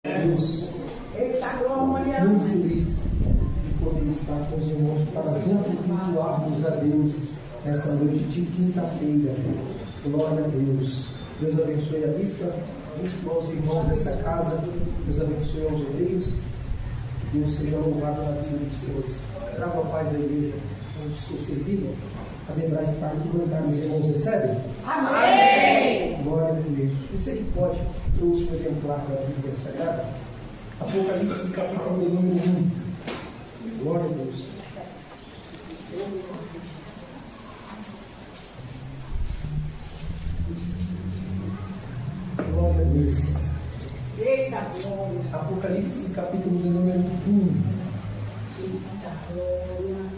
Deus, muito feliz de poder estar com os irmãos para junto cultuarmos a Deus nessa noite de quinta-feira. Glória a Deus. Deus abençoe a bispa, aos irmãos dessa casa, Deus abençoe aos obreiros, que Deus seja louvado na vida dos senhores. Traga a paz da igreja onde sou servido. A lembrar esse pai que os irmãos recebem. Amém! Glória a Deus. Você que pode, trouxe um exemplar da Bíblia Sagrada. Apocalipse, capítulo número 1. Glória a Deus. Glória a Deus. Eita glória! Apocalipse, capítulo número 1. Eita glória!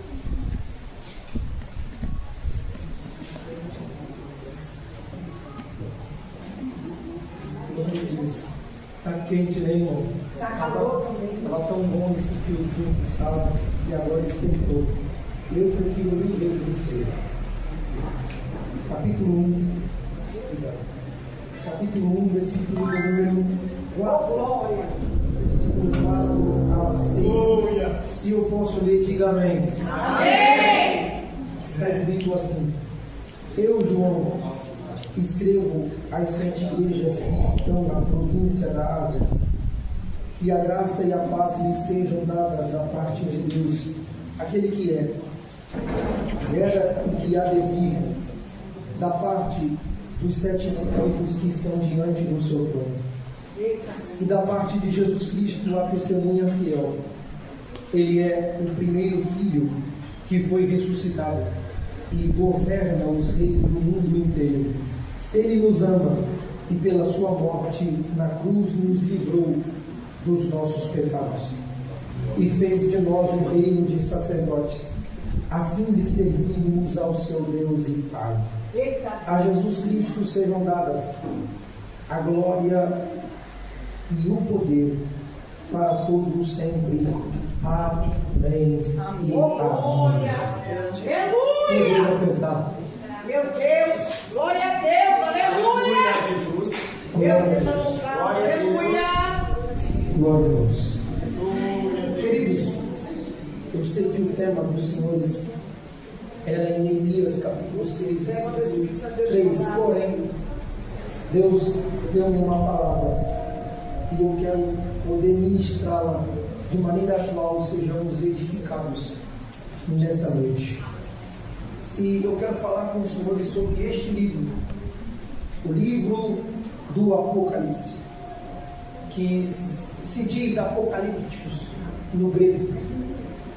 Está quente, né, irmão? Está calor também. Estava tão bom esse friozinho que estava e agora esquentou. Eu prefiro mil vezes o frio. Capítulo 1. Capítulo 1, versículo número 4. Glória! Versículo 4 a 6. Se eu posso ler, diga amém. Amém! Está escrito assim: Eu, João, escrevo às 7 igrejas que estão na província da Ásia, que a graça e a paz lhes sejam dadas da parte de Deus, aquele que é, era e que há de vir, da parte dos 7 espíritos que estão diante do seu trono, e da parte de Jesus Cristo, a testemunha fiel. Ele é o primeiro filho que foi ressuscitado e governa os reis do mundo inteiro. Ele nos ama e pela sua morte na cruz nos livrou dos nossos pecados e fez de nós um reino de sacerdotes, a fim de servirmos ao seu Deus e Pai. A Jesus Cristo sejam dadas a glória e o poder para todos sempre. Amém. Glória! Aleluia! Meu Deus! Glória a Deus! Aleluia! Jesus. Deus seja louvado! Aleluia! Glória a Deus. Queridos, eu sei que o tema dos senhores era em Neemias capítulo 6, versículo 3. Porém, Deus deu-me uma palavra e eu quero poder ministrá-la de maneira a qual sejamos edificados nessa noite. E eu quero falar com os senhores sobre este livro, o livro do Apocalipse, que se diz apocalípticos no grego,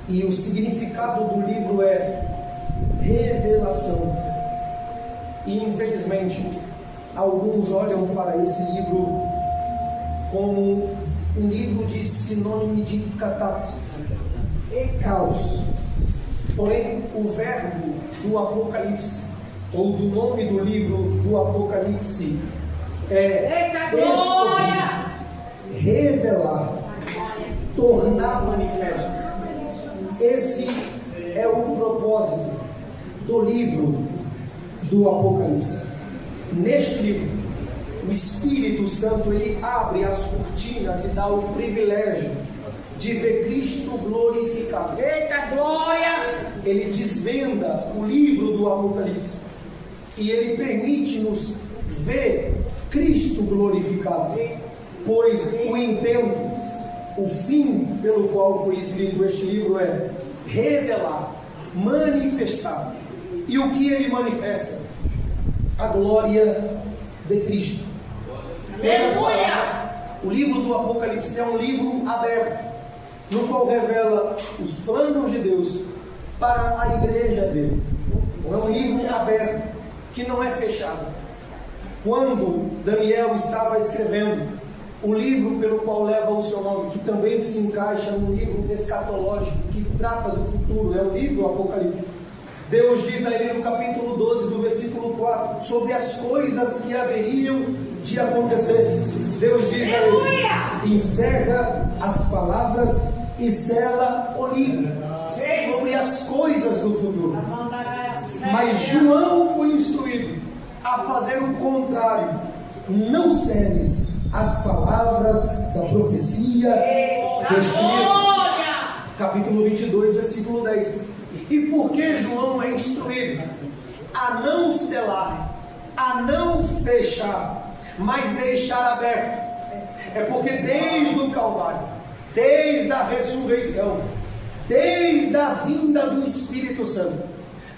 e o significado do livro é revelação. E infelizmente alguns olham para esse livro como um livro de sinônimo de caos. Porém, o verbo do Apocalipse, ou do nome do livro do Apocalipse, é descobrir, revelar, tornar manifesto. Esse é o propósito do livro do Apocalipse. Neste livro, o Espírito Santo ele abre as cortinas e dá o privilégio de ver Cristo glorificado. Eita glória! Ele desvenda o livro do Apocalipse e ele permite-nos ver Cristo glorificado, pois o intento, o fim pelo qual foi escrito este livro é revelar, manifestar. E o que ele manifesta? A glória de Cristo. Aleluia! O livro do Apocalipse é um livro aberto, no qual revela os planos de Deus para a igreja dele. É um livro aberto, que não é fechado. Quando Daniel estava escrevendo o livro pelo qual leva o seu nome, que também se encaixa no livro escatológico, que trata do futuro, é o livro Apocalipse. Deus diz a ele no capítulo 12, do versículo 4, sobre as coisas que haveriam de acontecer. Deus diz a ele: encerra as palavras e sela o livro, sobre as coisas do futuro. Mas João foi instruído a fazer o contrário: não seles, as palavras da profecia deste livro. Capítulo 22, versículo 10. E por que João é instruído a não selar, a não fechar, mas deixar aberto? É porque desde o Calvário, desde a ressurreição, desde a vinda do Espírito Santo,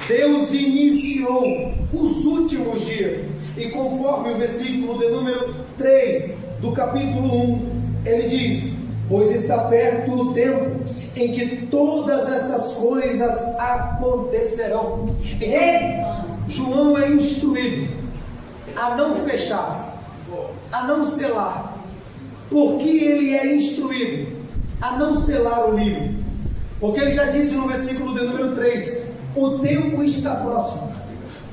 Deus iniciou os últimos dias. E conforme o versículo de número 3 do capítulo 1, ele diz: pois está perto o tempo em que todas essas coisas acontecerão. Então, João é instruído a não fechar, a não selar. Por que ele é instruído a não selar o livro? Porque ele já disse no versículo de número 3: o tempo está próximo.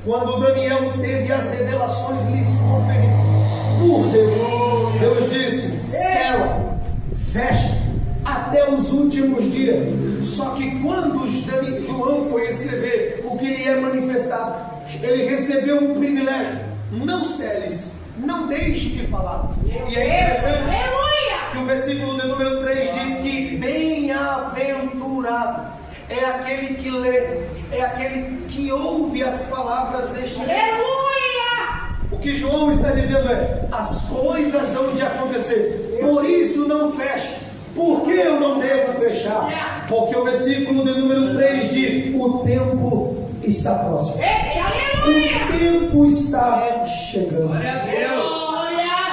Quando Daniel teve as revelações lhes conferidas por Deus, Deus disse: sela, fecha, até os últimos dias. Só que quando João foi escrever o que lhe é manifestado, ele recebeu um privilégio: não seles, não deixe de falar. E é interessante que o versículo de número 3 diz que bem-aventurado é aquele que lê, é aquele que ouve as palavras deste livro. O que João está dizendo é: as coisas hão de acontecer, por isso não feche. Por que eu não devo fechar? Porque o versículo de número 3 diz: o tempo está próximo. O tempo está chegando.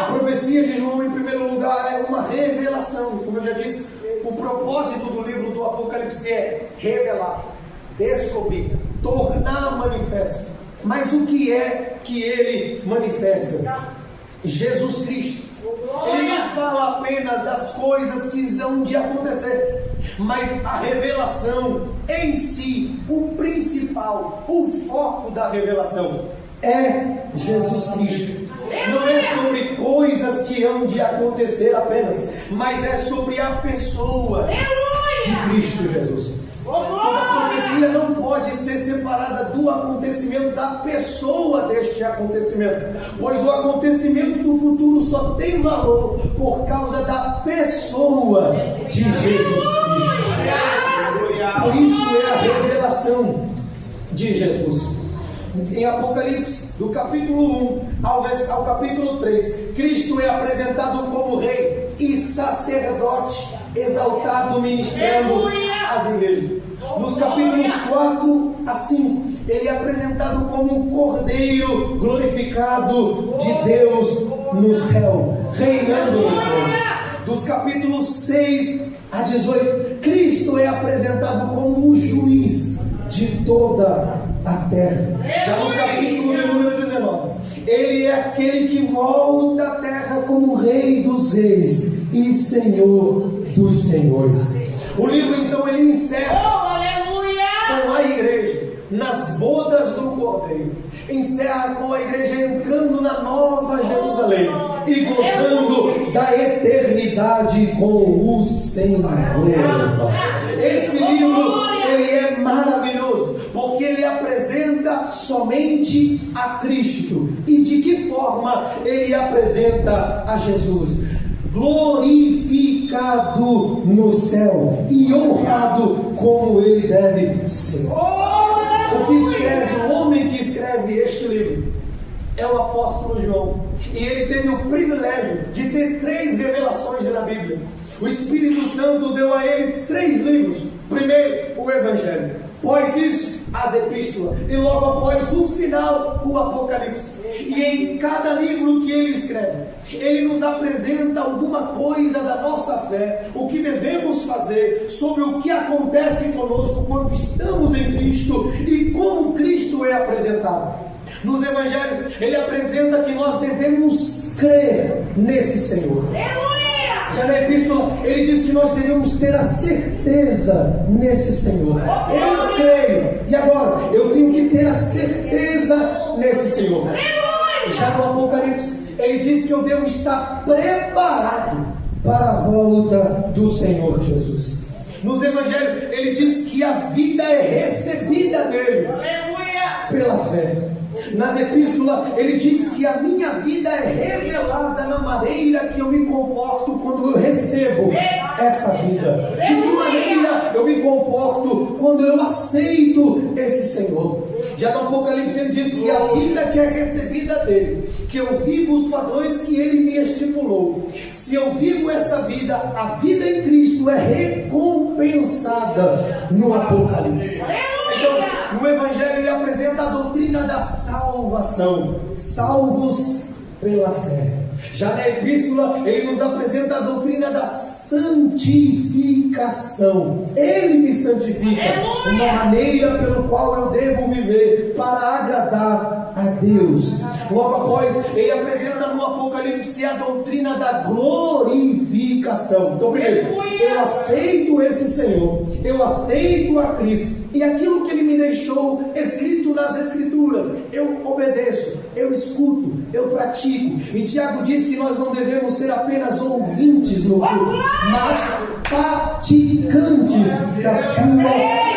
A profecia de João, em primeiro lugar, é uma revelação. Como eu já disse, o propósito do livro do Apocalipse é revelar, descobrir, tornar manifesto. Mas o que é que ele manifesta? Jesus Cristo. Ele não fala apenas das coisas que hão de acontecer, mas a revelação em si, o principal, o foco da revelação é Jesus Cristo. Não é sobre coisas que hão de acontecer apenas, mas é sobre a pessoa de Cristo Jesus. Toda profecia não pode ser separada do acontecimento, da pessoa deste acontecimento, pois o acontecimento do futuro só tem valor por causa da pessoa de Jesus Cristo. Por isso é a revelação de Jesus. Em Apocalipse, do capítulo 1 ao capítulo 3, Cristo é apresentado como rei e sacerdote exaltado, ministrando as igrejas. Nos capítulos 4 a 5, ele é apresentado como um cordeiro glorificado de Deus no céu, reinando no trono. Dos capítulos 6 a 18, Cristo é apresentado como o juiz de toda a terra. Já no capítulo de número 19, ele é aquele que volta à terra como rei dos reis e senhor dos senhores. O livro então ele encerra com a igreja nas bodas do Cordeiro, encerra com a igreja entrando na nova Jerusalém e gozando da eternidade com o Senhor. Esse livro ele é maravilhoso, porque ele apresenta somente a Cristo. E de que forma ele apresenta a Jesus? Glorificado no céu e honrado como ele deve ser. O homem que escreve este livro é o apóstolo João, e ele teve o privilégio de ter 3 revelações na Bíblia. O Espírito Santo deu a ele 3 livros. Primeiro, o Evangelho, após isso, as epístolas, e logo após o final, o Apocalipse. E em cada livro que ele escreve, ele nos apresenta alguma coisa da nossa fé, o que devemos fazer, sobre o que acontece conosco quando estamos em Cristo e como Cristo é apresentado. Nos Evangelhos, ele apresenta que nós devemos crer nesse Senhor. Já na epístola, ele diz que nós devemos ter a certeza nesse Senhor. Eu creio, e agora eu tenho que ter a certeza nesse Senhor. Já no Apocalipse, ele diz que eu devo estar preparado para a volta do Senhor Jesus. Nos Evangelhos, ele diz que a vida é recebida dele pela fé. Nas epístolas, ele diz que a minha vida é revelada na maneira que eu me comporto quando eu recebo essa vida. De que maneira eu me comporto quando eu aceito esse Senhor. Já no Apocalipse ele diz que a vida que é recebida dele, que eu vivo os padrões que ele me estipulou. Se eu vivo essa vida, a vida em Cristo é recompensada no Apocalipse. Então, no Evangelho ele apresenta a doutrina da salvação, salvos pela fé. Já na Epístola ele nos apresenta a doutrina da santificação. Ele me santifica, uma maneira pelo qual eu devo viver para agradar a Deus. Logo após, ele apresenta no Apocalipse a doutrina da glorificação. Então, primeiro, eu aceito esse Senhor, eu aceito a Cristo, e aquilo que ele me deixou escrito nas Escrituras, eu obedeço, eu escuto, eu pratico. E Tiago diz que nós não devemos ser apenas ouvintes no culto, mas praticantes da sua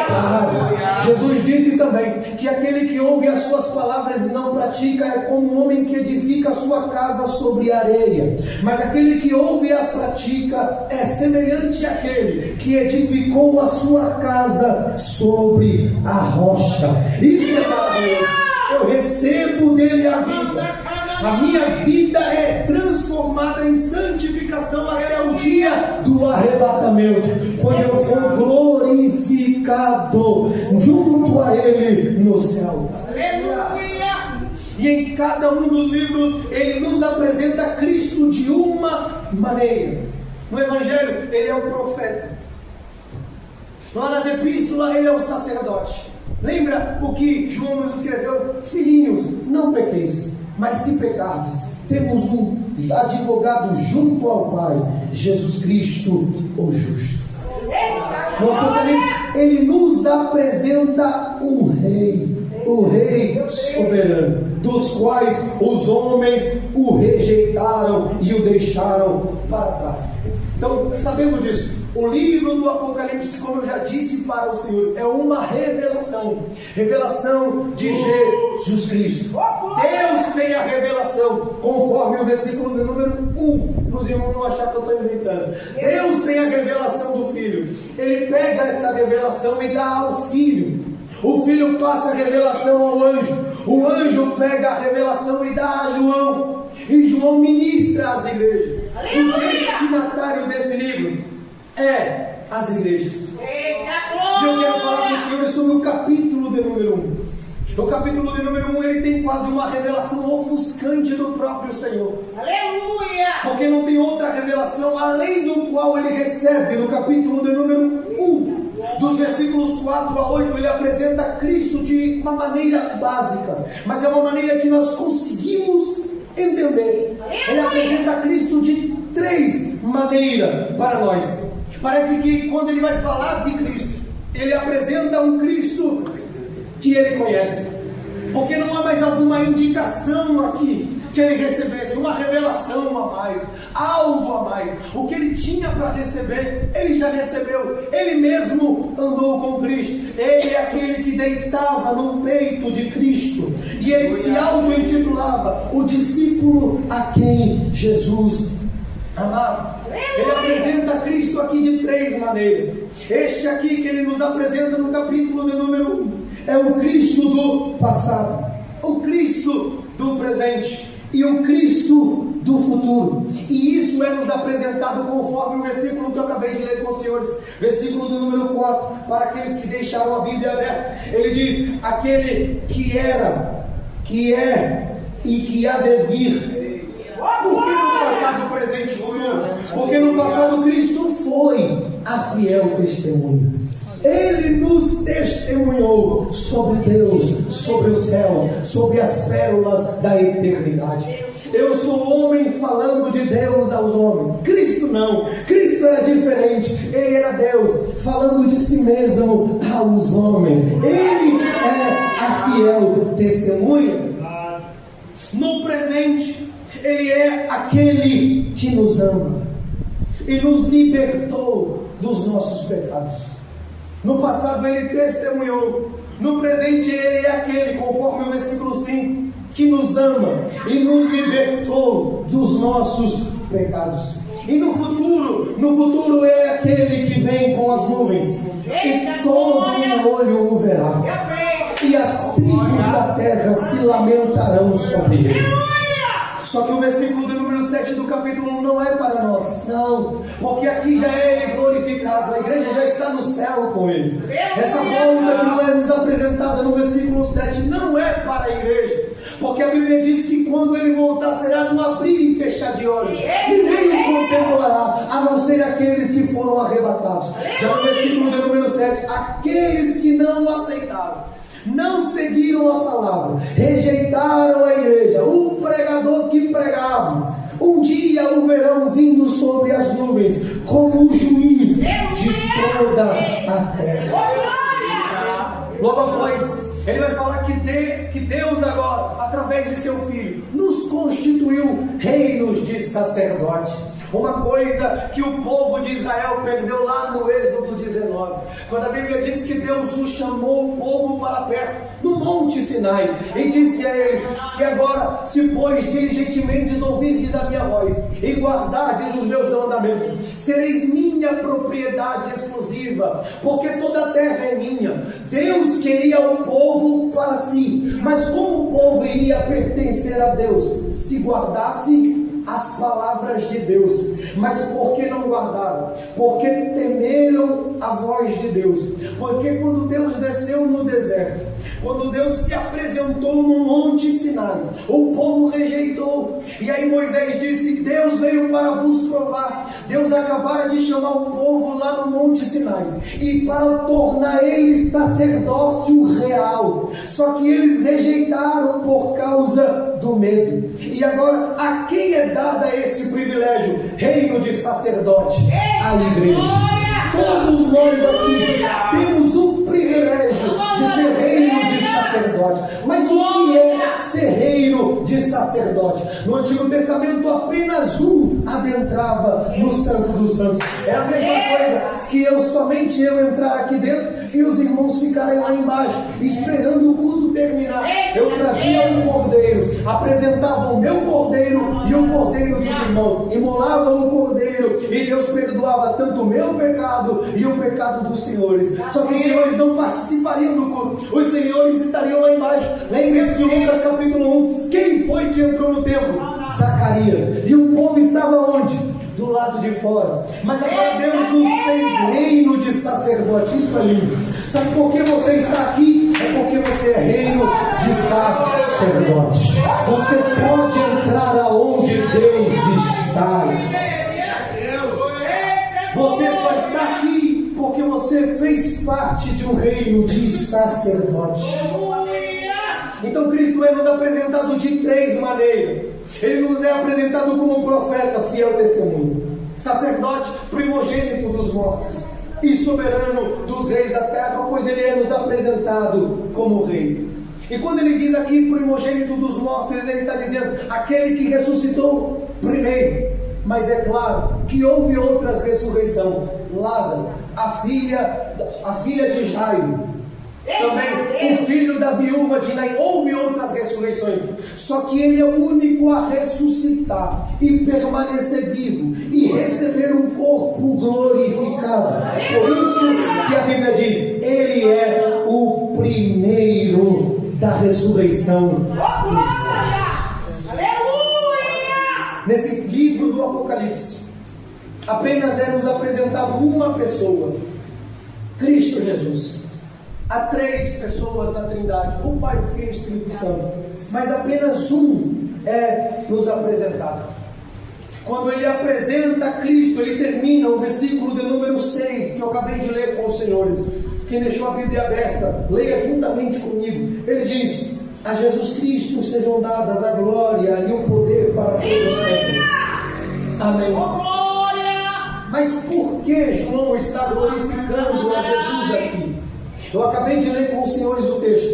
palavra. Jesus disse também que aquele que ouve as suas palavras e não pratica é como um homem que edifica a sua casa sobre areia, mas aquele que ouve e as pratica é semelhante àquele que edificou a sua casa sobre a rocha. Isso é maravilhoso. Eu recebo dele a vida. A minha vida é transformada em santificação até o dia do arrebatamento, quando eu for glorificado junto a ele no céu. Aleluia! E em cada um dos livros ele nos apresenta Cristo de uma maneira. No Evangelho ele é o profeta, lá nas epístolas ele é o sacerdote. Lembra o que João nos escreveu? Filhinhos, não pequeis, mas se pecardes, temos um advogado junto ao Pai, Jesus Cristo, o justo. No Apocalipse, ele nos apresenta o Rei soberano, dos quais os homens o rejeitaram e o deixaram para trás. Então, sabemos disso. O livro do Apocalipse, como eu já disse para os senhores, é uma revelação de Jesus Cristo. Deus tem a revelação, conforme o versículo de número 1, para os irmãos não achar que eu estou inventando. Deus tem a revelação do Filho. Ele pega essa revelação e dá ao Filho. O Filho passa a revelação ao anjo. O anjo pega a revelação e dá a João. E João ministra às igrejas. O destinatário desse livro é as igrejas. E eu quero falar com os senhores sobre o capítulo de número 1. O capítulo de número 1 ele tem quase uma revelação ofuscante do próprio Senhor. Aleluia! Porque não tem outra revelação além do qual ele recebe no capítulo de número 1. Dos versículos 4 a 8 ele apresenta Cristo de uma maneira básica, mas é uma maneira que nós conseguimos entender. Ele apresenta Cristo de 3 maneiras para nós. Parece que quando ele vai falar de Cristo, ele apresenta um Cristo que ele conhece, porque não há mais alguma indicação aqui que ele recebesse, uma revelação a mais, algo a mais. O que ele tinha para receber, ele já recebeu. Ele mesmo andou com Cristo. Ele é aquele que deitava no peito de Cristo, e ele se auto-intitulava o discípulo a quem Jesus amado. Ele apresenta Cristo aqui de 3 maneiras. Este aqui que ele nos apresenta no capítulo de número 1 é o Cristo do passado, o Cristo do presente e o Cristo do futuro. E isso é nos apresentado conforme o versículo que eu acabei de ler com os senhores, versículo do número 4, para aqueles que deixaram a Bíblia aberta. Ele diz: aquele que era, que é e que há de vir. Por que no passado, presente e futuro? Porque no passado Cristo foi a fiel testemunha. Ele nos testemunhou sobre Deus, sobre os céus, sobre as pérolas da eternidade. Eu sou homem falando de Deus aos homens. Cristo não. Cristo era diferente. Ele era Deus falando de si mesmo aos homens. Ele é a fiel testemunha. No presente, Ele é aquele que nos ama e nos libertou dos nossos pecados. No passado Ele testemunhou No presente Ele é aquele, conforme o versículo 5, que nos ama e nos libertou dos nossos pecados. E no futuro é aquele que vem com as nuvens, e todo olho o verá, e as tribos da terra se lamentarão sobre ele. Só que o versículo de número 7 do capítulo 1 não é para nós, não, porque aqui já é Ele glorificado, a igreja já está no céu com Ele. Essa volta que não é nos apresentada no versículo 7 não é para a igreja, porque a Bíblia diz que quando Ele voltar será no abrir e fechar de olhos, ninguém o contemplará, a não ser aqueles que foram arrebatados. Já no versículo de número 7, aqueles que não o aceitaram, não seguiram a palavra, rejeitaram a igreja, o pregador que pregava, um dia o verão vindo sobre as nuvens, como o juiz de toda a terra. Logo após, ele vai falar que Deus agora, através de seu Filho, nos constituiu reinos de sacerdote. Uma coisa que o povo de Israel perdeu lá no Êxodo 19, quando a Bíblia diz que Deus o chamou o povo para perto, no Monte Sinai, e disse a eles: se pois diligentemente ouvirdes a minha voz, e guardardes os meus mandamentos, sereis minha propriedade exclusiva, porque toda a terra é minha. Deus queria o povo para si, mas como o povo iria pertencer a Deus se guardasse as palavras de Deus? Mas por que não guardaram? Porque temeram a voz de Deus. Porque quando Deus desceu no deserto, quando Deus se apresentou no Monte Sinai, o povo rejeitou. E aí Moisés disse: Deus veio para vos provar. Deus acabara de chamar o povo lá no Monte Sinai, e para tornar eles sacerdócio real. Só que eles rejeitaram por causa do medo. E agora, a quem é dado esse privilégio? Reino de sacerdote, a igreja. Todos nós aqui temos o privilégio de ser reino de sacerdote. Mas o que é ser reino de sacerdote? No Antigo Testamento apenas um adentrava no Santo dos Santos. É a mesma coisa que somente eu entrar aqui dentro e os irmãos ficarem lá embaixo esperando o culto terminar. Eu trazia um cordeiro, apresentava o meu cordeiro e o cordeiro dos irmãos, imolava o cordeiro, e Deus perdoava tanto o meu pecado e o pecado dos senhores. Só que os senhores não participariam do culto, os senhores estariam lá embaixo. Lembre-se de Lucas capítulo 1. Quem foi que entrou no templo? Zacarias. E o povo estava onde? Do lado de fora. Mas agora Deus nos fez reino de sacerdote. Isso é lindo. Sabe por que você está aqui? É porque você é reino de sacerdote. Você pode entrar aonde Deus está. Você só está aqui porque você fez parte de um reino de sacerdote. Então Cristo é nos apresentado de três maneiras. Ele nos é apresentado como profeta, fiel testemunho, sacerdote, primogênito dos mortos, e soberano dos reis da terra, pois ele é nos apresentado como rei. E quando ele diz aqui primogênito dos mortos, ele está dizendo aquele que ressuscitou primeiro. Mas é claro que houve outras ressurreições. Lázaro, a filha de Jairo, também o filho da viúva de Naim. Houve outras ressurreições, só que ele é o único a ressuscitar e permanecer vivo e receber um corpo glorificado. Por isso que a Bíblia diz: ele é o primeiro da ressurreição dos mortos. Nesse livro do Apocalipse, apenas é nos apresentado uma pessoa, Cristo Jesus. Há três pessoas na Trindade, o Pai, o Filho e o Espírito Santo, mas apenas um é nos apresentado. Quando ele apresenta Cristo, ele termina o versículo de número 6, que eu acabei de ler com os senhores. Quem deixou a Bíblia aberta, leia juntamente comigo. Ele diz: a Jesus Cristo sejam dadas a glória e o poder para todos sempre. Amém. Mas por que João está glorificando a Jesus aqui? Eu acabei de ler com os senhores o texto,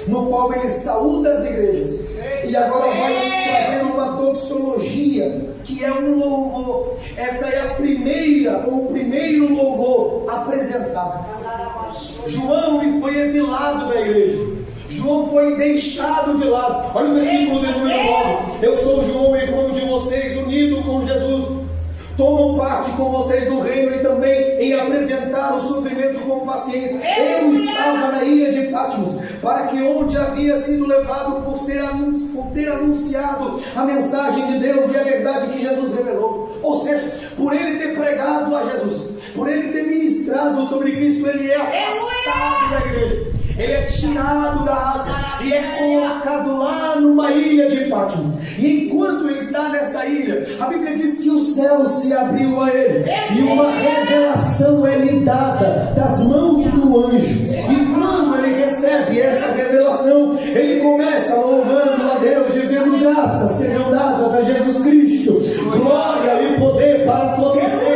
no qual ele saúda as igrejas, e agora vai trazer uma doxologia, que é um louvor. Essa é a primeira, ou o primeiro louvor apresentado. João foi exilado da igreja. João foi deixado de lado. Olha o versículo de número 9. Eu sou João, irmão de vocês, unido com Jesus. Tomo parte com vocês do reino e também em apresentar o sofrimento com paciência. Eu estava na ilha de Patmos, para que onde havia sido levado por ter anunciado a mensagem de Deus e a verdade que Jesus revelou. Ou seja, por ele ter pregado a Jesus, por ele ter ministrado sobre Cristo, ele é afastado da igreja. Ele é tirado da Ásia e é colocado lá numa ilha de Patmos. E enquanto ele está nessa ilha, a Bíblia diz que o céu se abriu a ele e uma revelação é lhe dada das mãos do anjo. E quando ele recebe essa revelação, ele começa louvando a Deus, dizendo: graças sejam dadas a Jesus Cristo, glória e poder para todo sempre.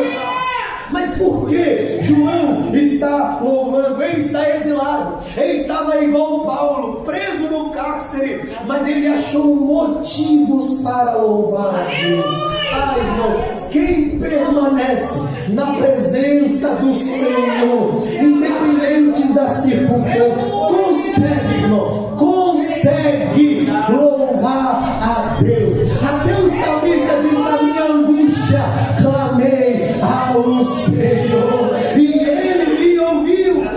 Mas por que João está louvando? Ele está exilado. Ele estava igual o Paulo, preso no cárcere, mas ele achou motivos para louvar a Deus. Ai, irmão, quem permanece na presença do Senhor, independente das circunstâncias, consegue, irmão, consegue louvar a Deus. Até o salmista diz: na minha angústia clamei ao Senhor e Ele me ouviu.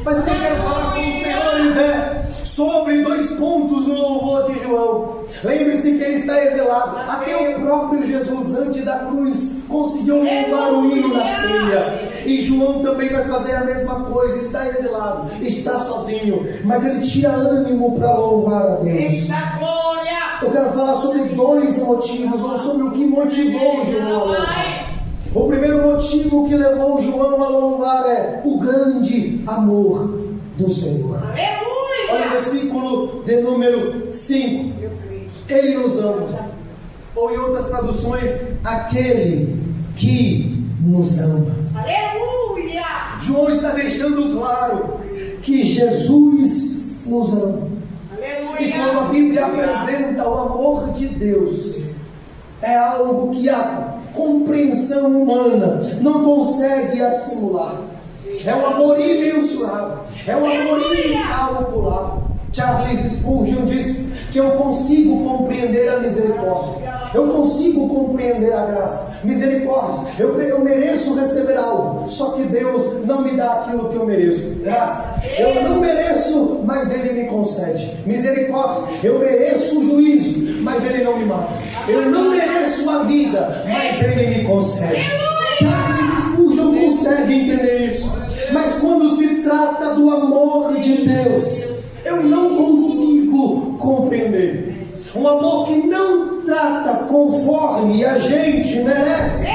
Mas o que eu quero falar com os senhores é sobre 2 pontos no louvor de João. Lembre-se que ele está exilado. Até o próprio Jesus, antes da cruz, conseguiu louvar o hino na ceia. E João também vai fazer a mesma coisa. Está exilado, está sozinho, mas ele tira ânimo para louvar a Deus. Eu quero falar sobre 2 motivos, ou sobre o que motivou João a louvar. O primeiro motivo que levou João a louvar é o grande amor do Senhor. Olha o versículo de número 5. Ele nos ama. Ou em outras traduções, aquele que nos ama. Aleluia! João está deixando claro que Jesus nos ama. E quando a Bíblia apresenta o amor de Deus, é algo que a compreensão humana não consegue assimilar. É um amor imensurável, é um amor incalculável. Charles Spurgeon disse que eu consigo compreender a misericórdia, eu consigo compreender a graça. Misericórdia, eu mereço receber algo, só que Deus não me dá aquilo que eu mereço. Graça, eu não mereço, mas Ele me concede. Misericórdia, eu mereço o juízo, mas Ele não me mata. Eu não mereço a vida, mas Ele me concede. Charles Spurgeon consegue entender isso. Mas quando se trata do amor de Deus, eu não consigo compreender. Um amor que não trata conforme a gente merece.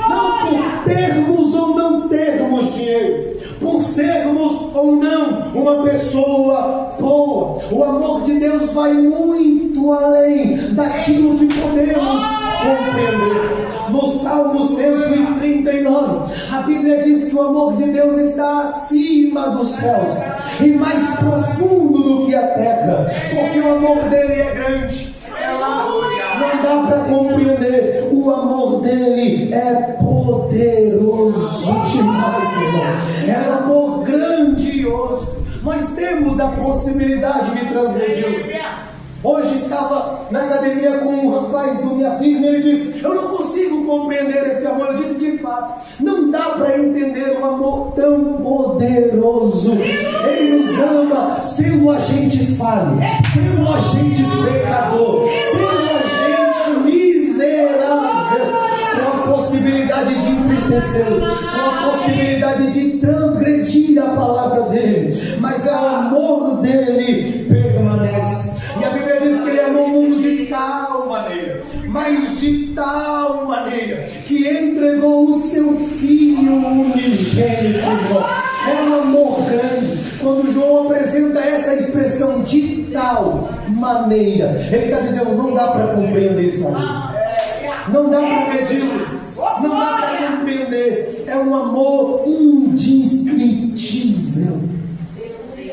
Não por termos ou não termos dinheiro, por sermos ou não uma pessoa boa. O amor de Deus vai muito além daquilo que podemos compreender. No Salmo 139, a Bíblia diz que o amor de Deus está acima dos céus e mais profundo do que a terra, porque o amor dele é grande. Não dá para compreender. O amor dele é poderoso demais, irmãos. É um amor grandioso. Nós temos a possibilidade de transgredir. Hoje estava na academia com um rapaz do Minha Firme e ele disse: eu não consigo compreender esse amor. Eu disse: de fato, não dá para entender um amor tão poderoso. Ele nos ama sendo a gente falho, sendo a gente pecador, sendo a gente miserável, com a possibilidade de entristecê-lo, com a possibilidade de transgredir a palavra dele, mas o amor dele permanece. E a Bíblia diz que ele amou o mundo de tal maneira, mas de tal maneira, que entregou o seu Filho unigênito. É um amor grande. Quando João apresenta essa expressão de tal maneira, ele está dizendo: não dá para compreender isso amor, não dá para medir, não dá para compreender. É um amor indescritível.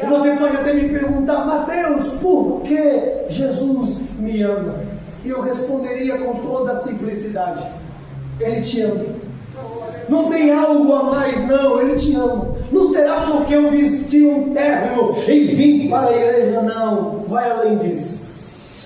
Você pode até me perguntar: Mateus, por que Jesus me ama? E eu responderia com toda a simplicidade: Ele te ama. Não tem algo a mais, não, Ele te ama. Não será porque eu vesti um terno e vim para a igreja, não, vai além disso.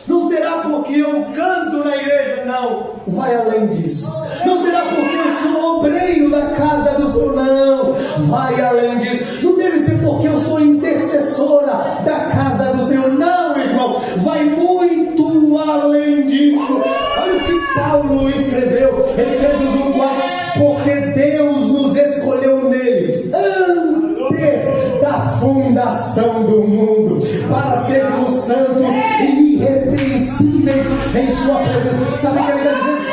Não será porque eu canto na igreja, não, vai além disso. Não será porque eu sou obreiro da casa do Senhor, não, vai além disso. Não deve ser porque eu sou intercessora da casa do Senhor, não, irmão, vai muito além disso. Olha o que Paulo escreveu, Efésios 1:4, porque Deus nos escolheu nele antes da fundação do mundo, para sermos santos e irrepreensíveis em sua presença. Sabe o que ele está dizendo?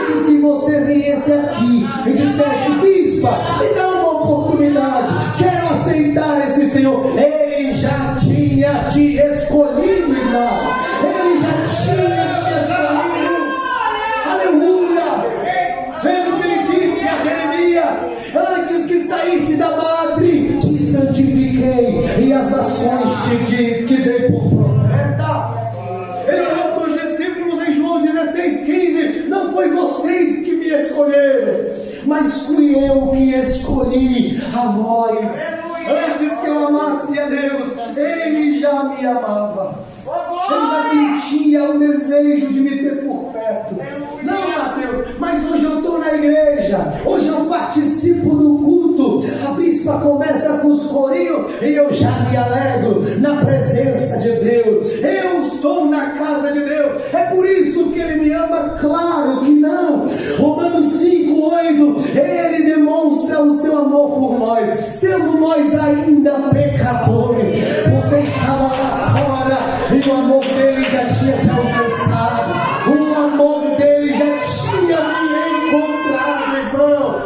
Antes que você viesse aqui e dissesse: bispa, me dá uma oportunidade, quero aceitar esse Senhor, Ele já tinha te escolhido, irmão. Ele já tinha te escolhido. Aleluia. Lembra o que ele disse a Jeremias: antes que saísse da madre, te santifiquei e as ações te dei por profeta. Ele falou para os discípulos em João 16:15: não foi vocês que me escolheram, mas fui eu que escolhi a vós. Antes que eu amasse a Deus, Ele já me amava. Ele já sentia o desejo de me ter por perto. Não, Mateus, mas hoje eu estou na igreja, hoje eu participo do culto, a bispa começa com os corinhos e eu já me alegro na presença de Deus. Eu estou na casa de Deus, é por isso que Ele me ama? Claro que não. Romanos 5:8, Ele demonstra o seu amor por nós, sendo nós ainda pecadores. Você estava lá fora e o amor dele já tinha te alcançado, o amor dele já tinha me encontrado, irmão.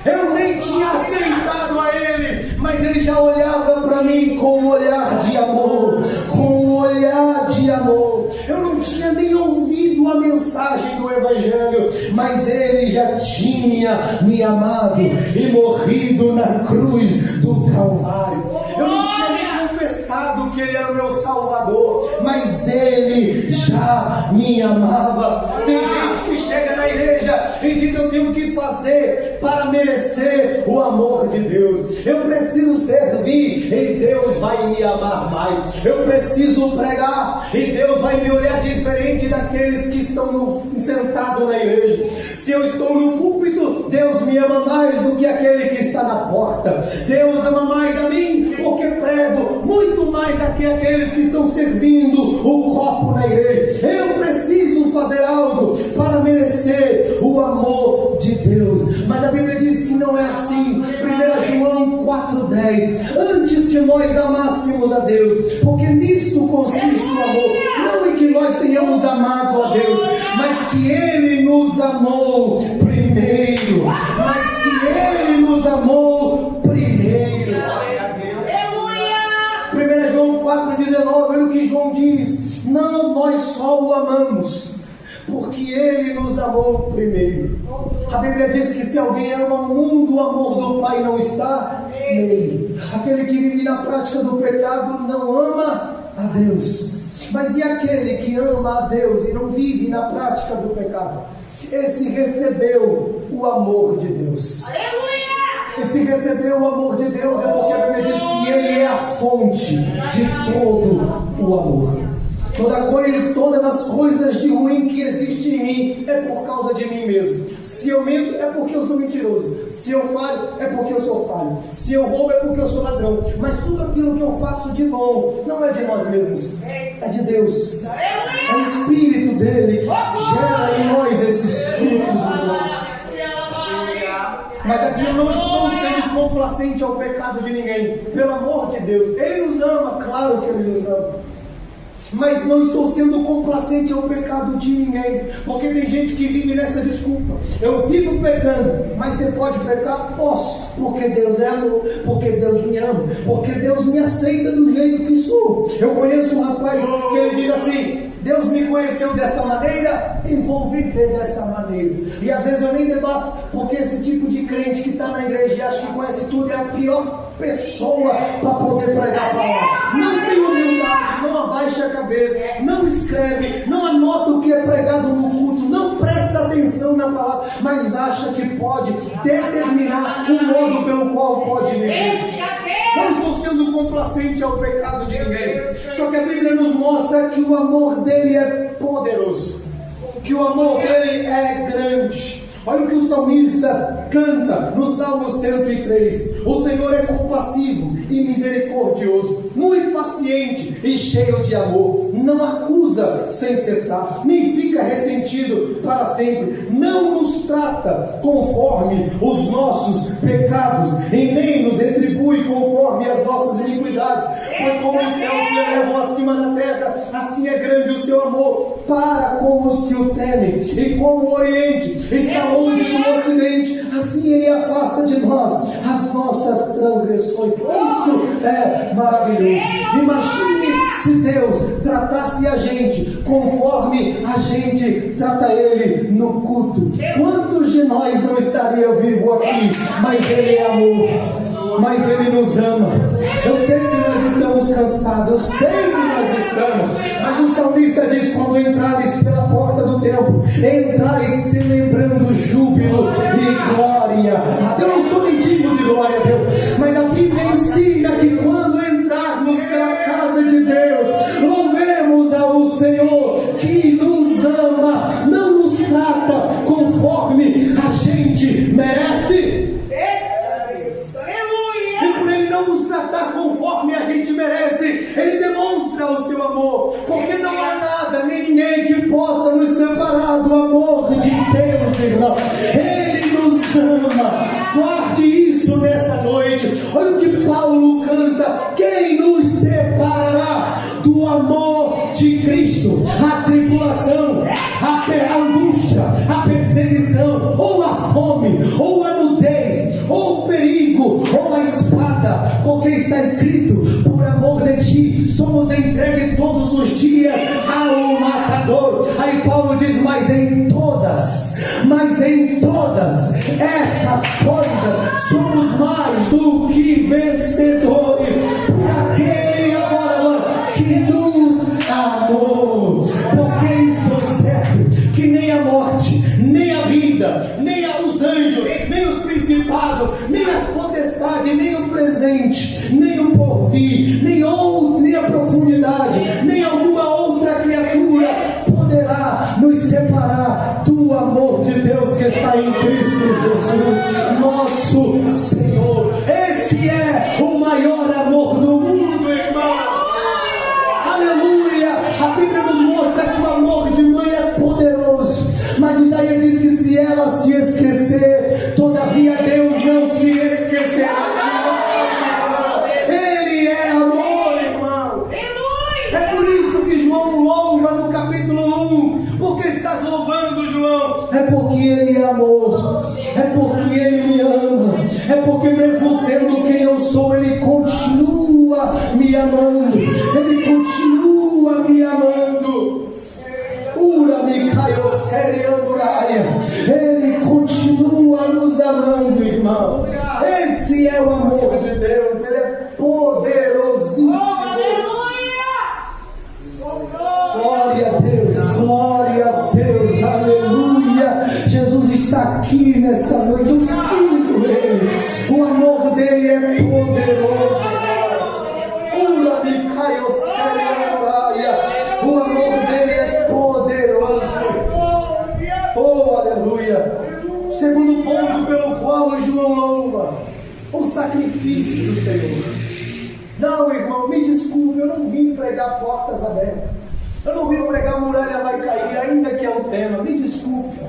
Eu nem tinha aceitado a Ele, mas Ele já olhava para mim com um olhar de amor, com um olhar de amor. Eu não tinha nem ouvido a mensagem do Evangelho, mas Ele já tinha me amado e morrido na cruz do Calvário. Eu não tinha nem confessado que Ele era o meu Salvador, mas Ele já me amava. Tem gente que chega na igreja e diz: eu tenho que fazer para merecer o amor de Deus. Eu preciso servir e Deus vai me amar mais. Eu preciso pregar e Deus vai me olhar diferente daqueles que estão sentados na igreja. Se eu estou no púlpito, Deus me ama mais do que aquele que está na porta. Deus ama mais a mim porque prego, muito mais do que aqueles que estão servindo o copo na igreja. Eu preciso fazer algo para merecer o amor de Deus. Mas a Bíblia diz que não é assim. 1 João 4:10, antes que nós amássemos a Deus, porque nisto consiste o amor, não em que nós tenhamos amado a Deus, mas que Ele nos amou primeiro. Mas que Ele nos amou primeiro. 1 João 4:19, olha o que João diz: não, nós só o amamos porque Ele nos amou primeiro. A Bíblia diz que se alguém ama o mundo, o amor do Pai não está nele. Aquele que vive na prática do pecado não ama a Deus. Mas e aquele que ama a Deus e não vive na prática do pecado? Esse recebeu o amor de Deus. E se recebeu o amor de Deus é porque a Bíblia diz que Ele é a fonte de todo o amor. Todas as coisas de ruim que existem em mim é por causa de mim mesmo. Se eu minto é porque eu sou mentiroso. Se eu falho é porque eu sou falho. Se eu roubo é porque eu sou ladrão. Mas tudo aquilo que eu faço de bom não é de nós mesmos, é de Deus. É o Espírito dele que gera em nós esses frutos. Mas aqui eu não estou sendo complacente ao pecado de ninguém. Pelo amor de Deus, Ele nos ama, claro que Ele nos ama. Mas não estou sendo complacente ao pecado de ninguém, porque tem gente que vive nessa desculpa: eu vivo pecando. Mas você pode pecar? Posso, porque Deus é amor, porque Deus me ama, porque Deus me aceita do jeito que sou. Eu conheço um rapaz que ele diz assim: Deus me conheceu dessa maneira e vou viver dessa maneira. E às vezes eu nem debato, porque esse tipo de crente que está na igreja e acha que conhece tudo é a pior pessoa para poder pregar a palavra. Não tem humildade, não abaixa a cabeça, não escreve, não anota o que é pregado no culto, não presta atenção na palavra, mas acha que pode determinar o modo pelo qual pode viver. Não estou sendo complacente ao pecado de ninguém, só que a Bíblia nos mostra que o amor dele é poderoso, que o amor dele é grande. Olha o que o salmista canta no Salmo 103. O Senhor é compassivo e misericordioso, muito paciente e cheio de amor. Não acusa sem cessar, nem fica ressentido para sempre. Não nos trata conforme os nossos pecados, e nem nos retribui conforme as nossas iniquidades. Pois como os céus se elevam acima da terra, assim é grande o seu amor para com os que o temem. E como o Oriente está longe do Ocidente, assim ele afasta de nós as nossas transgressões. Isso é maravilhoso. Imagine se Deus tratasse a gente conforme a gente trata ele no culto. Quantos de nós não estariam vivos aqui? Mas ele é amor, mas ele nos ama. Eu sei que nós estamos cansados, eu sei que nós estamos, mas o salmista diz: quando entrares pela porta do templo, entrais celebrando júbilo e glória a Deus. Eu não sou mendigo de glória a Deus, mas a Bíblia ensina que quando entrarmos pela casa de Deus, louvemos ao Senhor que nos ama, não nos trata conforme a gente merece. Nos tratar conforme a gente merece, ele demonstra o seu amor, porque não há nada nem ninguém que possa nos separar do amor de Deus, irmão. Ele nos ama. Guarde isso nessa noite. Olha o que Paulo canta: quem nos separará do amor de Cristo? A tribulação, a angústia, a perseguição, ou a fome, ou a nudez, ou o perigo, ou a espada, porque está escrito: por amor de ti somos entregues todos os dias ao matador. Aí Paulo diz: mas em todas essas coisas somos mais do que vencedores por aquele agora que nos amou. Porque estou certo que nem a morte, nem a vida, nem os anjos, nem os principados, nem as potestades, nem o presente, nem o porvir, nem a profundidade, nem alguma outra criatura poderá nos separar do amor de Deus que está em Cristo Jesus, nosso Senhor. Esse é o maior amor do mundo, irmão. Aleluia! A Bíblia nos mostra que o amor de mãe é poderoso, mas Isaías diz que se ela se esquecer, todavia Deus não se esquecerá. Ele é amor, irmão. É por isso que João louva no capítulo 1. Por que estás louvando, João? É porque ele é amor, é porque ele me ama, é porque mesmo sendo quem eu sou, ele continua me amando, ele continua me amando. Ele continua nos amando, irmão. Esse é o amor de Deus. Ele é poderosíssimo. Glória a Deus, glória a Deus, aleluia. Jesus está aqui nessa noite. Eu sinto ele. O amor dele é poderoso. O amor dele é poderoso. Oh, aleluia. Segundo ponto pelo qual João louva: o sacrifício do Senhor. Não, irmão, me desculpe, eu não vim pregar portas abertas. Eu não vim pregar muralha vai cair, ainda que é o tema. Me desculpe,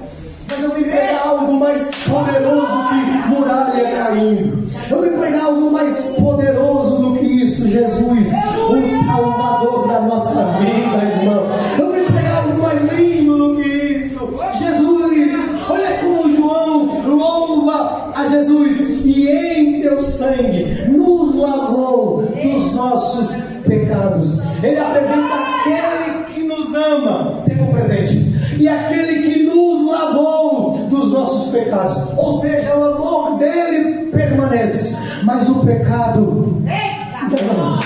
mas eu vim pregar algo mais poderoso que muralha caindo. Eu vim pregar algo mais poderoso do que isso: Jesus, o Salvador da nossa vida, irmão. Eu vim pregar algo mais lindo do que isso: Jesus. Olha como João louva a Jesus: e em seu sangue nos lavou dos nossos pecados. Ele apresenta aquele que nos ama, tem um presente, e aquele que nos lavou dos nossos nossos pecados. Ou seja, o amor dele permanece, mas o pecado não.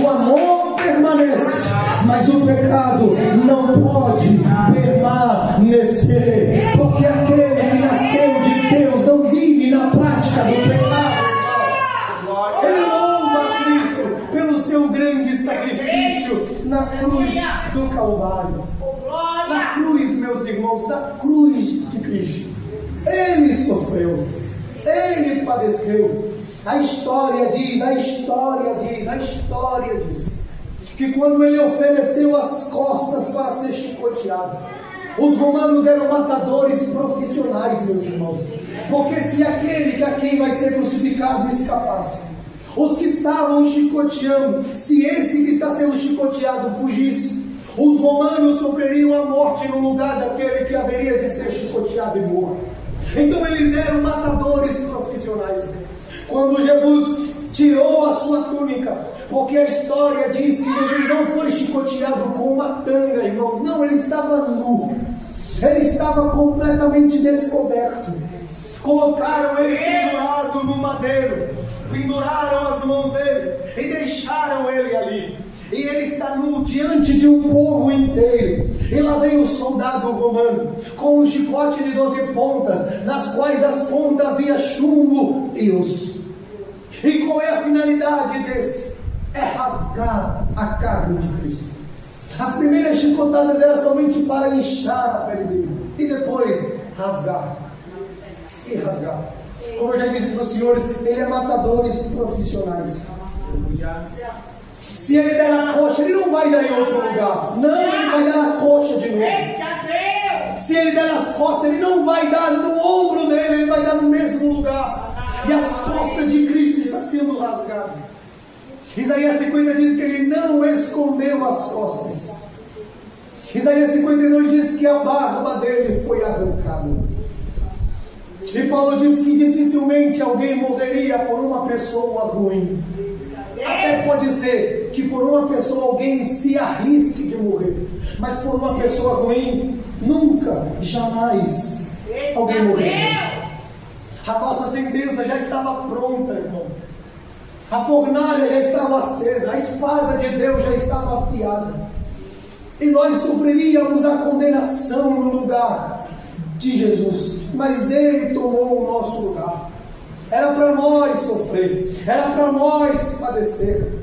O amor permanece, mas o pecado não pode permanecer, porque aquele que nasceu de Deus não vive na prática do pecado. Ele louva a Cristo pelo seu grande sacrifício na cruz do Calvário. Na cruz, meus irmãos, na cruz de Cristo, Ele sofreu, Ele padeceu. A história diz que quando Ele ofereceu as costas para ser chicoteado, os romanos eram matadores profissionais, meus irmãos, porque se aquele a quem vai ser crucificado escapasse, os que estavam chicoteando, se esse que está sendo chicoteado fugisse, os romanos sofreriam a morte no lugar daquele que haveria de ser chicoteado e morto. Então eles eram matadores profissionais. Quando Jesus tirou a sua túnica, porque a história diz que Jesus não foi chicoteado com uma tanga, irmão. Não, ele estava nu. Ele estava completamente descoberto. Colocaram ele pendurado no madeiro, penduraram as mãos dele e deixaram ele ali. E ele está nu diante de um povo inteiro. E lá vem o soldado romano com um chicote de 12 pontas, nas quais as pontas havia chumbo e osso. E qual é a finalidade desse? É rasgar a carne de Cristo. As primeiras chicotadas eram somente para inchar a pele dele, e depois rasgar. E rasgar. Como eu já disse para os senhores, ele é matadores profissionais. Se ele der na coxa, ele não vai dar em outro lugar. Não, ele vai dar na coxa de novo. Se ele der nas costas, ele não vai dar no ombro dele, ele vai dar no mesmo lugar. E as costas de Cristo estão sendo rasgadas. Isaías 50 diz que ele não escondeu as costas. Isaías 52 diz que a barba dele foi arrancada. E Paulo diz que dificilmente alguém morreria por uma pessoa ruim. Até pode ser que por uma pessoa alguém se arrisque de morrer, mas por uma pessoa ruim, nunca, jamais alguém morreria. A nossa sentença já estava pronta, irmão. A fornalha já estava acesa, a espada de Deus já estava afiada. E nós sofreríamos a condenação no lugar de Jesus, mas Ele tomou o nosso lugar. Era para nós sofrer, era para nós padecer.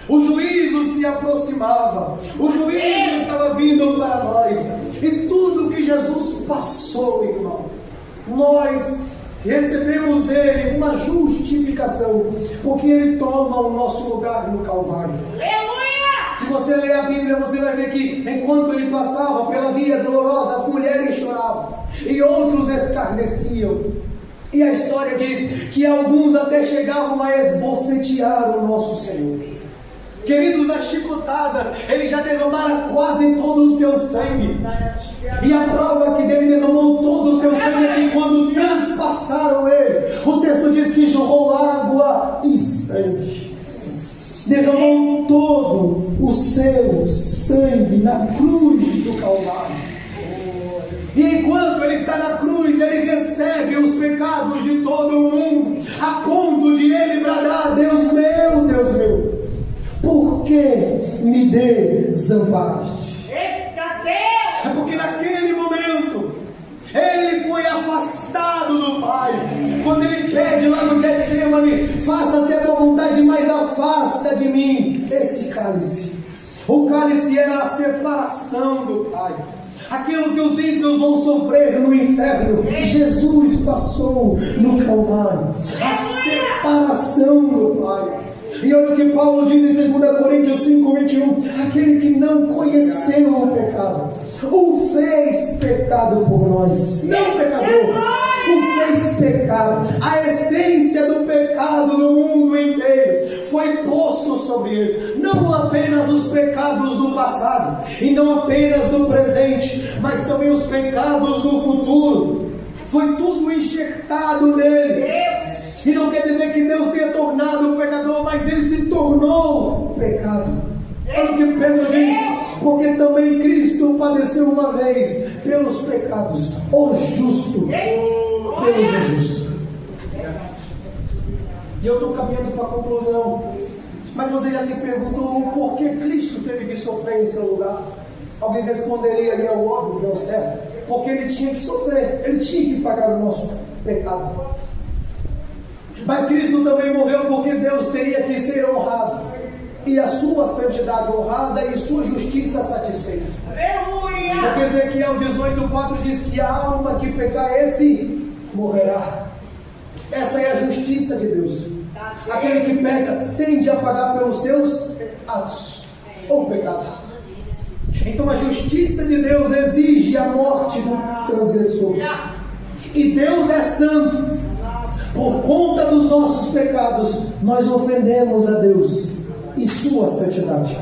O juízo se aproximava, o juízo estava vindo para nós. E tudo que Jesus passou, irmão, nós recebemos dele uma justificação, porque ele toma o nosso lugar no Calvário. Aleluia! Se você ler a Bíblia, você vai ver que enquanto ele passava pela via dolorosa, as mulheres choravam e outros escarneciam. E a história diz que alguns até chegavam a esbofetear o nosso Senhor. Queridos, as chicotadas, ele já derramara quase todo o seu sangue. E a prova que dele derramou todo o seu sangue é que quando transpassaram ele, o texto diz que jorrou água e sangue. Derramou todo o seu sangue na cruz do Calvário. E enquanto ele está na cruz, ele recebe os pecados de todo o mundo, a ponto de ele bradar: Deus meu, por que me desamparaste? Eita Deus! É porque naquele momento ele foi afastado do Pai. Quando ele pede lá no Getsemane: faça-se a tua vontade, mas afasta de mim esse cálice. O cálice era a separação do Pai. Aquilo que os ímpios vão sofrer no inferno, Jesus passou no Calvário. A separação do Pai. E olha o que Paulo diz em 2 Coríntios 5:21: aquele que não conheceu o pecado, o fez pecado por nós. Não pecador, o fez pecado. A essência do pecado do mundo inteiro foi posto sobre ele. Não apenas os pecados do passado, e não apenas do presente, mas também os pecados do futuro. Foi tudo enxertado nele. E não quer dizer que Deus tenha tornado o pecador, mas ele se tornou pecado. Olha o que Pedro diz: porque também Cristo padeceu uma vez pelos pecados, o justo pelos injustos. E eu estou caminhando para a conclusão. Mas você já se perguntou por que Cristo teve que sofrer em seu lugar? Alguém responderia ali ao óbvio, que é o certo. Porque ele tinha que sofrer, ele tinha que pagar o nosso pecado. Mas Cristo também morreu porque Deus teria que ser honrado, e a sua santidade honrada e sua justiça satisfeita. Aleluia! Porque Ezequiel 18:4 diz que a alma que pecar esse morrerá. Essa é a justiça de Deus. Aquele que peca tende a pagar pelos seus atos ou pecados. Então a justiça de Deus exige a morte do transgressor. E Deus é santo. Por conta dos nossos pecados, nós ofendemos a Deus e sua santidade.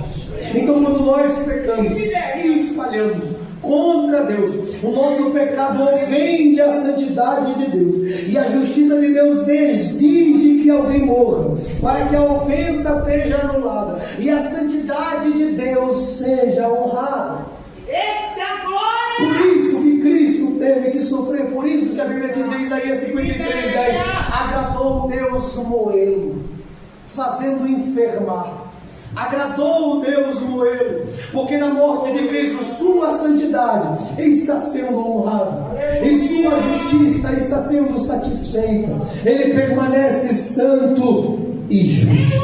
Então quando nós pecamos e falhamos contra Deus, o nosso pecado ofende a santidade de Deus, e a justiça de Deus exige que alguém morra, para que a ofensa seja anulada e a santidade de Deus seja honrada. Eita glória! Por isso que Cristo teve que sofrer, por isso que a Bíblia diz em Isaías 53:10, agradou Deus moê-lo, fazendo enfermar. Agradou Deus moê-lo, porque na morte de Cristo sua santidade está sendo honrada e sua justiça está sendo satisfeita. Ele permanece santo e justo.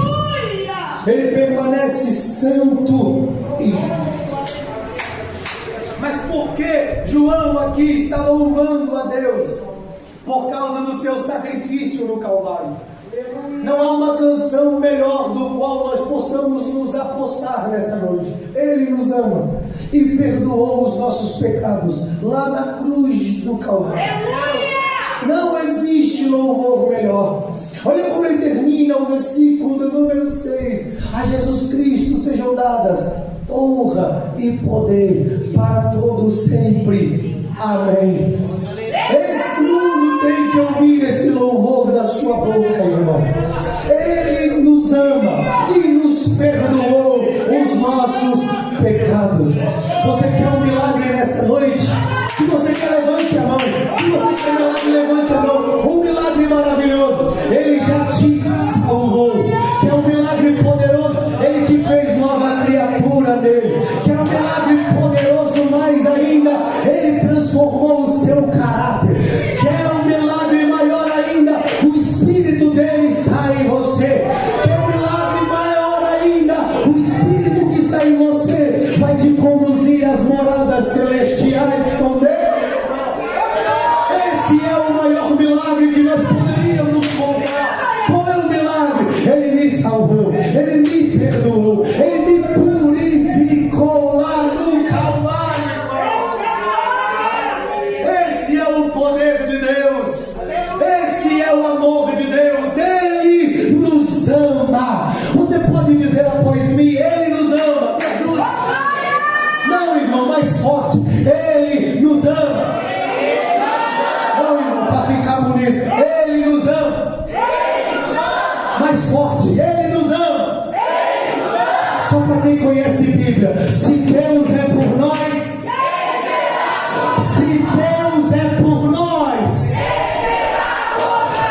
Ele permanece santo e justo. Mas por que João aqui está louvando a Deus? Por causa do seu sacrifício no Calvário. Não há uma canção melhor do qual nós possamos nos apossar nessa noite. Ele nos ama e perdoou os nossos pecados lá na cruz do Calvário. Não existe louvor melhor. Olha como ele termina o versículo do número 6. A Jesus Cristo sejam dadas honra e poder para todos sempre. Amém. Esse mundo tem que ouvir esse louvor da sua boca, irmão. Ele nos ama e nos perdoou os nossos pecados. Você quer um milagre nessa noite? Se você quer, levante a mão. Se você quer um milagre, levante a mão. Um milagre maravilhoso. Ele já te salvou. Quer um milagre poderoso? Ele te fez nova criatura dele. Quer um milagre poderoso mais ainda? Ele transformou o seu caráter. Quer um milagre maior ainda? O Espírito dele está em você. Quer um milagre maior ainda? O Espírito que está em você vai te conduzir às moradas celestiais com Deus. Esse é o maior milagre que nós poderíamos comprar. Qual é o milagre? Ele me salvou, ele me perdoou, ele me purificou lá no Calvário. Esse é o poder de Deus, esse é o amor de Deus. Ele nos ama. Você pode dizer após mim: ele nos ama. Me ajuda. Não, irmão, mais forte. Ele nos ama. Não, irmão, para ficar bonito. Ele nos ama. Mais forte. Ele nos ama. Só para quem conhece Bíblia. Se Deus é por nós, se Deus é por nós,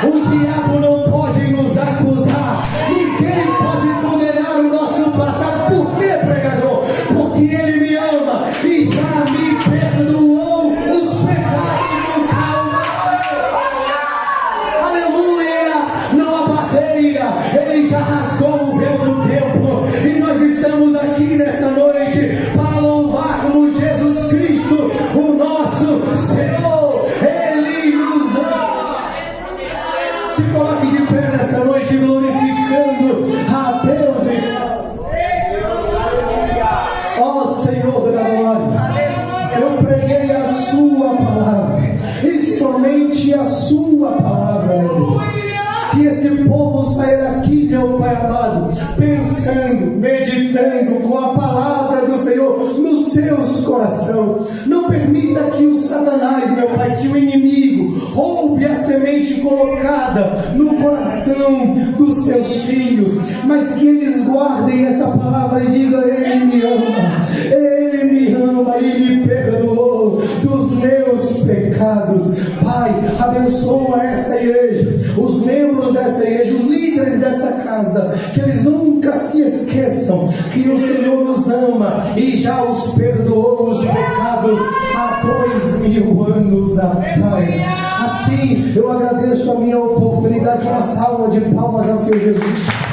o diabo não pode nos acusar. Ninguém pode condenar o nosso passado. Por que, pregador? Porque ele me ama e já me perdoou os pecados do Calvário. Aleluia! Não há barreira. Ele já rasgou o véu do templo e nós estamos aqui nessa noite para louvarmos Jesus Cristo, o nosso Senhor. Ele nos ama. Se coloque de pé nessa noite glorificando a Deus, irmão. Ó Senhor da glória, eu preguei a sua palavra e somente a sua palavra, meu Deus. Que esse povo saia daqui, meu Pai amado, pensando, meditando com a palavra do Senhor nos seus corações. Não permita que o Satanás, meu Pai, que o inimigo roube a semente colocada no coração dos teus filhos, mas que eles guardem essa palavra e digam: ele me ama, ama e me perdoou dos meus pecados. Pai, abençoa essa igreja, os membros dessa igreja, os líderes dessa casa, que eles nunca se esqueçam que o Senhor os ama e já os perdoou os pecados há 2000 anos atrás. Assim, eu agradeço a minha oportunidade. Uma salva de palmas ao Senhor Jesus.